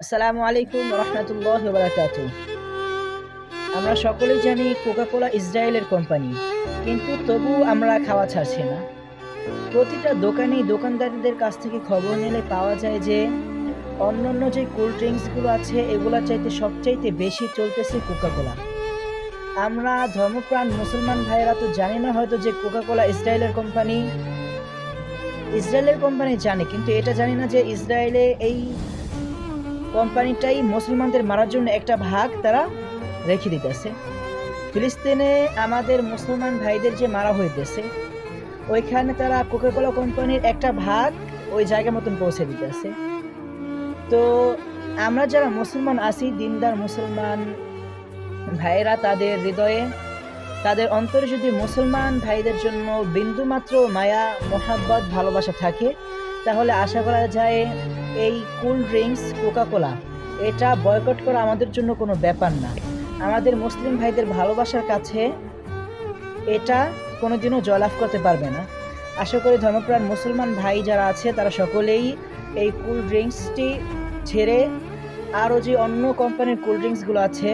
আসসালামু আলাইকুম রহমতুল্লাহ বারাকাতু। আমরা সকলেই জানি কোকা কোলা ইসরায়েলের কোম্পানি, কিন্তু তবু আমরা খাওয়া ছাড়ছি না। প্রতিটা দোকানেই দোকানদারদের কাছ থেকে খবর নিলে পাওয়া যায় যে অন্যান্য যে কোল্ড ড্রিঙ্কসগুলো আছে এগুলোর চাইতে সবচাইতে বেশি চলতেছে কোকা কোলা। আমরা ধর্মপ্রাণ মুসলমান ভাইয়েরা তো জানি না হয়তো যে কোকা কোলা ইসরায়েলের কোম্পানি জানে, কিন্তু এটা জানি না যে ইসরায়েলে এই কোম্পানিটাই মুসলমানদের মারার জন্য একটা ভাগ তারা রেখে দিতেছে। ফিলিস্তিনে আমাদের মুসলমান ভাইদের যে মারা হইতেছে, ওইখানে তারা কোকাকোলা কোম্পানির একটা ভাগ ওই জায়গা মতন পৌঁছে দিতেছে। তো আমরা যারা মুসলমান আছি, দিনদার মুসলমান ভাইয়েরা, তাদের হৃদয়ে, তাদের অন্তরে যদি মুসলমান ভাইদের জন্য বিন্দুমাত্র মায়া, মোহাব্বত, ভালোবাসা থাকে, তাহলে আশা করা যায় এই কোল্ড ড্রিঙ্কস কোকাকোলা এটা বয়কট করা আমাদের জন্য কোনো ব্যাপার না। আমাদের মুসলিম ভাইদের ভালোবাসার কাছে এটা কোনোদিনও জয়লাভ করতে পারবে না। আশা করি ধর্মপ্রাণ মুসলমান ভাই যারা আছে তারা সকলেই এই কোল্ড ড্রিঙ্কসটি ছেড়ে আরও যে অন্য কোম্পানির কোল্ড ড্রিঙ্কসগুলো আছে